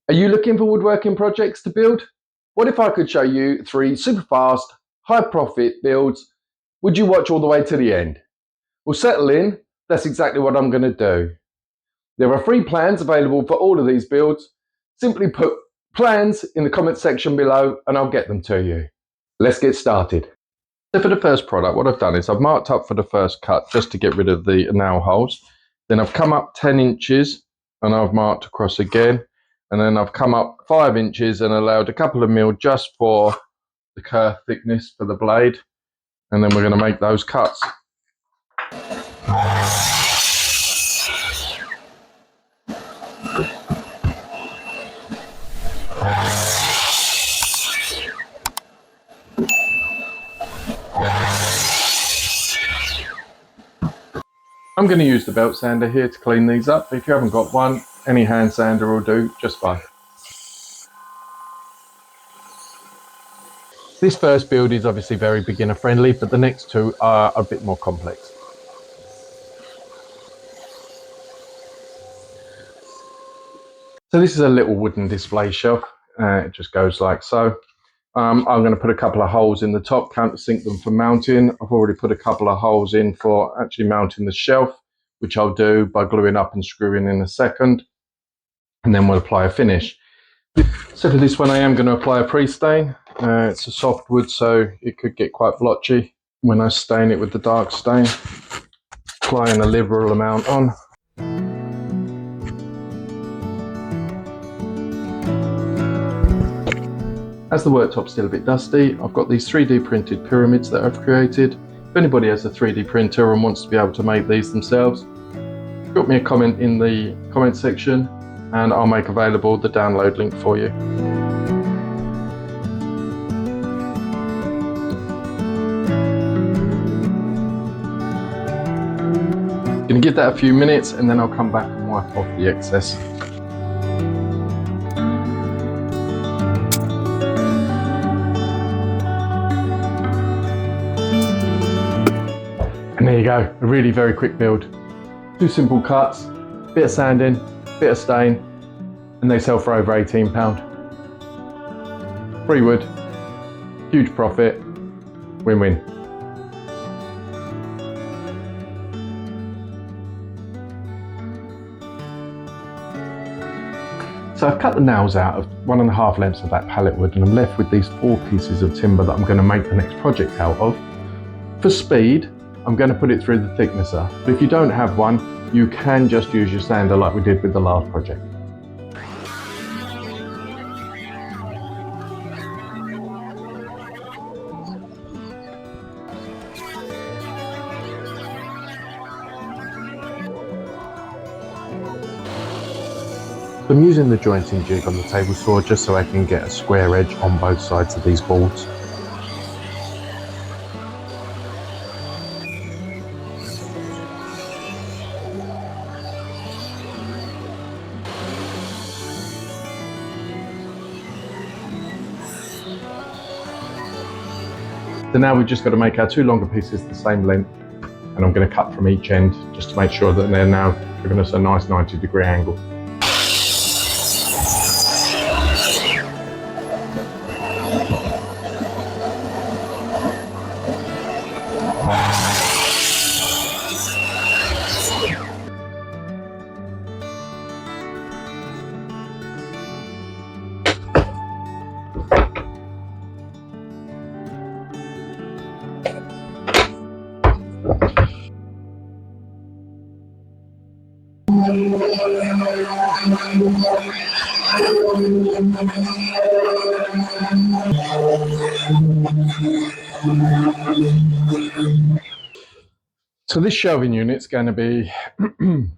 Are you looking for woodworking projects to build? What if I could show you 3 super fast, high profit builds? Would you watch all the way to the end? Well, settle in. That's exactly what I'm going to do. There are free plans available for all of these builds. Simply put plans in the comment section below and I'll get them to you. Let's get started. So for the first product, what I've done is I've marked up for the first cut just to get rid of the nail holes. Then I've come up 10 inches and I've marked across again. And then I've come up 5 inches and allowed a couple of mil just for the kerf thickness for the blade. And then we're going to make those cuts. I'm going to use the belt sander here to clean these up. If you haven't got one, any hand sander will do just fine. This first build is obviously very beginner friendly, but the next two are a bit more complex. So this is a little wooden display shelf. It just goes like so. I'm going to put a couple of holes in the top, countersink them for mounting. I've already put a couple of holes in for actually mounting the shelf, which I'll do by gluing up and screwing in a second. And then we'll apply a finish. So for this one, I am going to apply a pre-stain. It's a soft wood, so it could get quite blotchy when I stain it with the dark stain. Applying a liberal amount on. As the worktop's still a bit dusty, I've got these 3D printed pyramids that I've created. If anybody has a 3D printer and wants to be able to make these themselves, drop me a comment in the comment section and I'll make available the download link for you. Gonna give that a few minutes and then I'll come back and wipe off the excess. And there you go, a really very quick build. 2 simple cuts, bit of sanding, bit of stain, and they sell for over £18. Free wood, huge profit, win-win. So I've cut the nails out of 1.5 lengths of that pallet wood and I'm left with these 4 pieces of timber that I'm going to make the next project out of. For speed, I'm going to put it through the thicknesser, but if you don't have one, you can just use your sander like we did with the last project. I'm using the jointing jig on the table saw just so I can get a square edge on both sides of these boards. So now we've just got to make our 2 longer pieces the same length, and I'm going to cut from each end just to make sure that they're now giving us a nice 90-degree angle. So this shelving unit's going to be like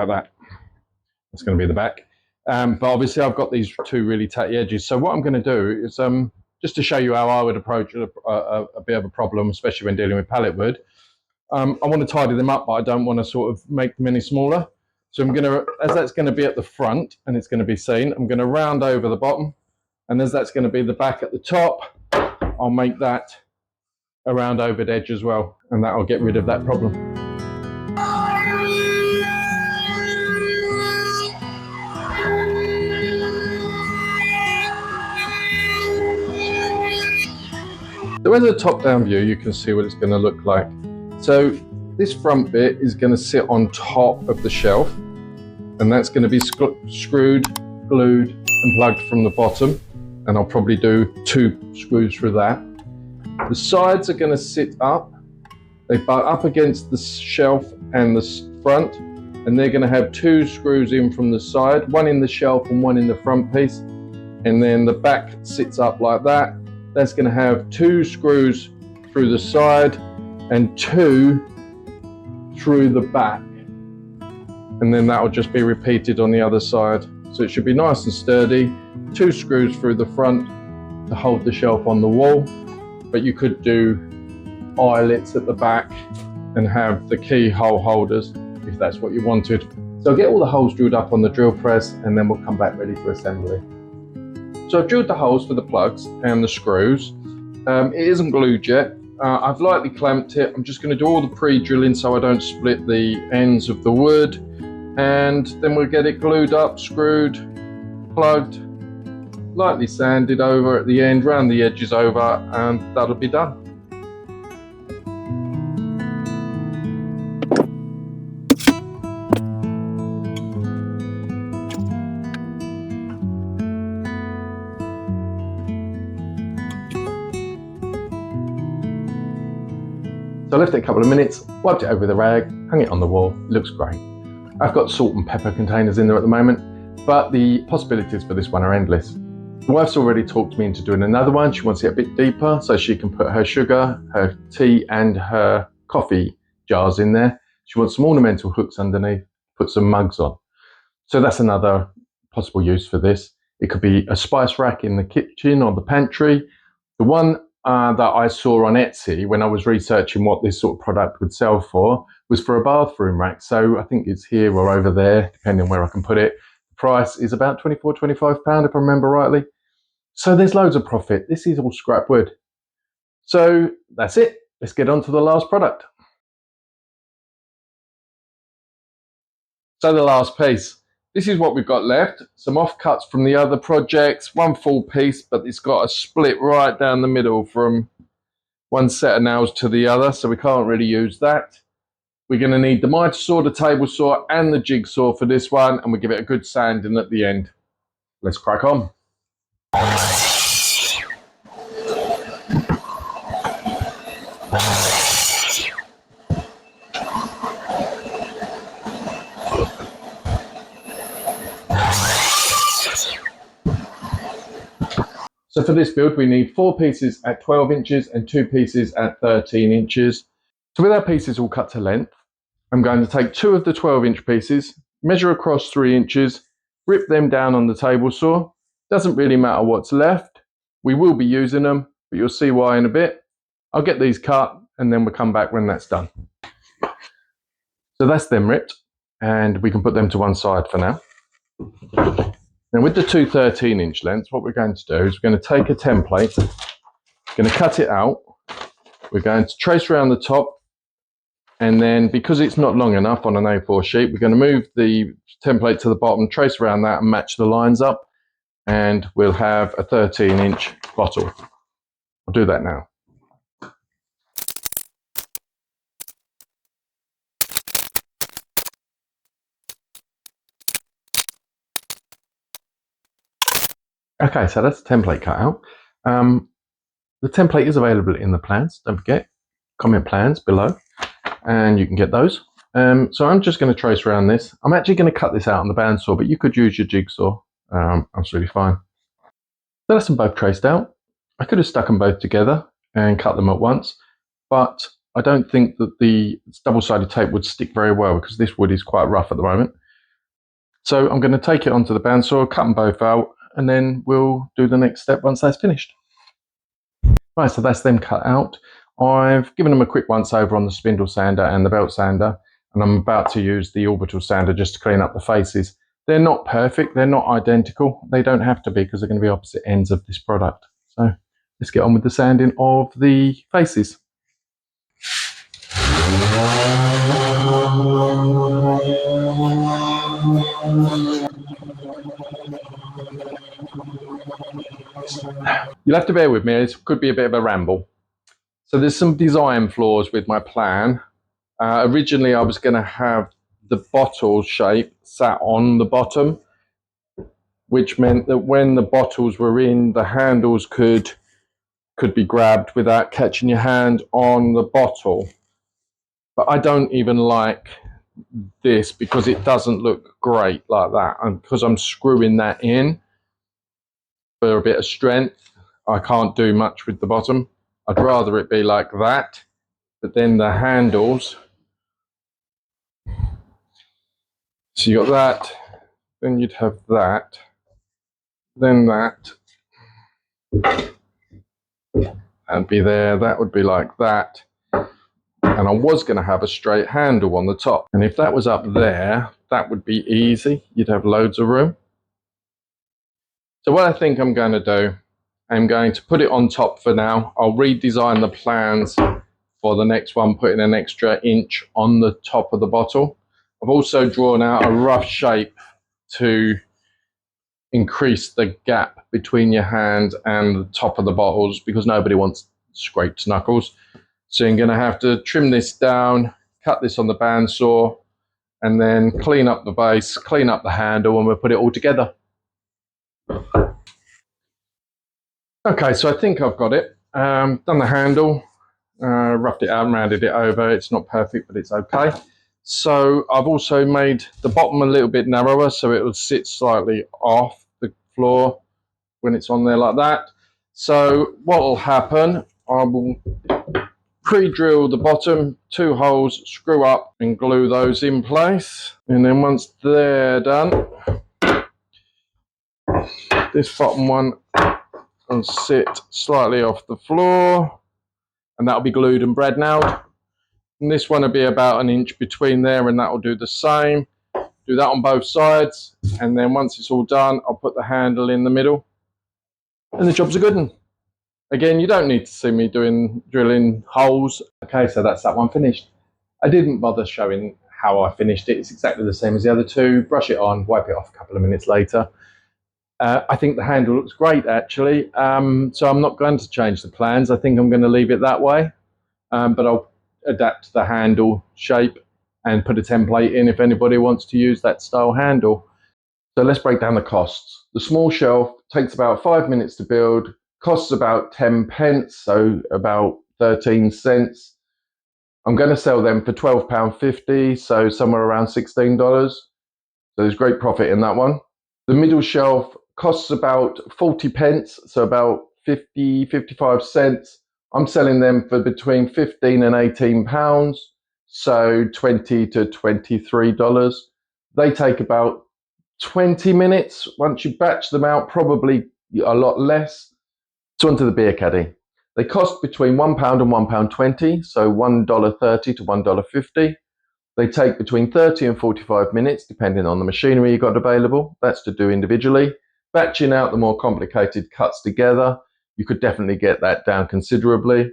that. That's going to be the back. But obviously I've got these 2 really tatty edges. So what I'm going to do is just to show you how I would approach a bit of a problem, especially when dealing with pallet wood. I want to tidy them up, but I don't want to sort of make them any smaller. So I'm going to, as that's going to be at the front and it's going to be seen, I'm going to round over the bottom. And as that's going to be the back at the top, I'll make that a round overed edge as well. And that'll get rid of that problem. So as a top-down view, you can see what it's going to look like. So this front bit is going to sit on top of the shelf, and that's going to be screwed, glued and plugged from the bottom, and I'll probably do 2 screws through that. The sides are going to sit up, they butt up against the shelf and the front, and they're going to have 2 screws in from the side, one in the shelf and one in the front piece, and then the back sits up like that. That's going to have 2 screws through the side and 2 through the back, and then that will just be repeated on the other side. So it should be nice and sturdy. 2 screws through the front to hold the shelf on the wall, but you could do eyelets at the back and have the keyhole holders if that's what you wanted. So I'll get all the holes drilled up on the drill press, and then we'll come back ready for assembly. So I've drilled the holes for the plugs and the screws. It isn't glued yet. I've lightly clamped it. I'm just going to do all the pre-drilling so I don't split the ends of the wood, and then we'll get it glued up, screwed, plugged, lightly sanded over at the end, round the edges over, and that'll be done. So I left it a couple of minutes, wiped it over with a rag, hung it on the wall. It looks great. I've got salt and pepper containers in there at the moment, but the possibilities for this one are endless. My wife's already talked me into doing another one. She wants it a bit deeper so she can put her sugar, her tea and her coffee jars in there. She wants some ornamental hooks underneath, put some mugs on. So that's another possible use for this. It could be a spice rack in the kitchen or the pantry. The one that I saw on Etsy when I was researching what this sort of product would sell for was for a bathroom rack. So I think it's here or over there, depending on where I can put it. The price is about £24–25 if I remember rightly. So there's loads of profit. This is all scrap wood. So that's it. Let's get on to the last product. So the last piece. This is what we've got left. Some offcuts from the other projects. One full piece, but it's got a split right down the middle from one set of nails to the other, so we can't really use that. We're going to need the miter saw, the table saw and the jigsaw for this one, and we give it a good sanding at the end. Let's crack on. So for this build, we need 4 pieces at 12 inches and 2 pieces at 13 inches. So with our pieces all cut to length, I'm going to take 2 of the 12-inch pieces, measure across 3 inches, rip them down on the table saw. Doesn't really matter what's left. We will be using them, but you'll see why in a bit. I'll get these cut and then we'll come back when that's done. So that's them ripped, and we can put them to one side for now. Now with the 2 13-inch lengths, what we're going to do is we're going to take a template, going to cut it out, we're going to trace around the top, and then because it's not long enough on an A4 sheet, we're going to move the template to the bottom, trace around that and match the lines up, and we'll have a 13-inch bottle. I'll do that now. Okay, so that's the template cut out. The template is available in the plans. Don't forget, comment plans below, and you can get those. So I'm just going to trace around this. I'm actually going to cut this out on the bandsaw, but you could use your jigsaw. Absolutely fine. So that's them both traced out. I could have stuck them both together and cut them at once, but I don't think that the double-sided tape would stick very well because this wood is quite rough at the moment. So I'm going to take it onto the bandsaw, cut them both out, and then we'll do the next step once that's finished. Right, so that's them cut out. I've given them a quick once over on the spindle sander and the belt sander, and I'm about to use the orbital sander just to clean up the faces. They're not perfect, they're not identical. They don't have to be because they're going to be opposite ends of this product. So let's get on with the sanding of the faces. You'll have to bear with me, this could be a bit of a ramble. So there's some design flaws with my plan. Originally I was going to have the bottle shape sat on the bottom, which meant that when the bottles were in, the handles could be grabbed without catching your hand on the bottle. But I don't even like this because it doesn't look great like that, and because I'm screwing that in for a bit of strength, I can't do much with the bottom. I'd rather it be like that, but then the handles, so you got that, then you'd have that, then that, and be there. That would be like that, and I was going to have a straight handle on the top, and if that was up there, that would be easy. You'd have loads of room. So what I think I'm going to do, I'm going to put it on top for now. I'll redesign the plans for the next one, putting an extra inch on the top of the bottle. I've also drawn out a rough shape to increase the gap between your hand and the top of the bottles, because nobody wants scraped knuckles. So you're going to have to trim this down, cut this on the bandsaw, and then clean up the base, clean up the handle, and we'll put it all together. Okay, so I think I've got it. Done the handle, roughed it out, rounded it over. It's not perfect, but it's okay. So I've also made the bottom a little bit narrower, so it will sit slightly off the floor when it's on there like that. So what will happen, I will pre-drill the bottom 2 holes, screw up and glue those in place. And then once they're done, this bottom one will sit slightly off the floor, and that'll be glued and brad nailed. And this one will be about an inch between there, and that will do the same. Do that on both sides, and then once it's all done, I'll put the handle in the middle, and the job's a good one. Again, you don't need to see me drilling holes. Okay, so that's that one finished. I didn't bother showing how I finished it. It's exactly the same as the other two. Brush it on, wipe it off a couple of minutes later. I think the handle looks great, actually. So I'm not going to change the plans. I think I'm going to leave it that way, but I'll adapt the handle shape and put a template in if anybody wants to use that style handle. So let's break down the costs. The small shelf takes about 5 minutes to build, costs about 10 pence, so about 13 cents. I'm going to sell them for £12.50, so somewhere around $16. So there's great profit in that one. The middle shelf costs about 40 pence, so about 55 cents. I'm selling them for between 15 and 18 pounds, so $20 to $23. They take about 20 minutes. Once you batch them out, probably a lot less. So onto the beer caddy. They cost between £1 and £1.20, so $1.30 to $1.50. They take between 30 and 45 minutes, depending on the machinery you've got available. That's to do individually. Batching out the more complicated cuts together, you could definitely get that down considerably.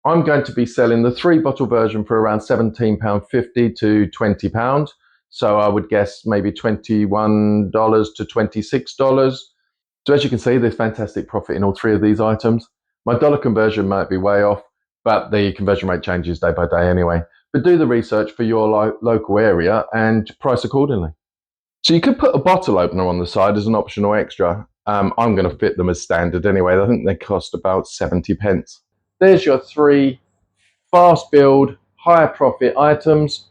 I'm going to be selling the 3-bottle version for around £17.50 to £20. So I would guess maybe $21 to $26. So as you can see, there's fantastic profit in all 3 of these items. My dollar conversion might be way off, but the conversion rate changes day by day anyway. But do the research for your local area and price accordingly. So you could put a bottle opener on the side as an optional extra. I'm going to fit them as standard anyway. I think they cost about 70 pence. There's your 3 fast build, higher profit items.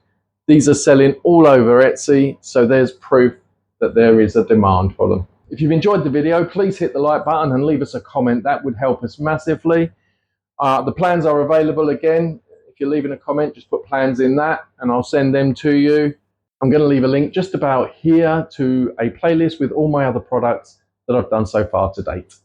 These are selling all over Etsy, so there's proof that there is a demand for them. If you've enjoyed the video, please hit the like button and leave us a comment. That would help us massively. The plans are available again. If you're leaving a comment, just put plans in that and I'll send them to you. I'm going to leave a link just about here to a playlist with all my other products that I've done so far to date.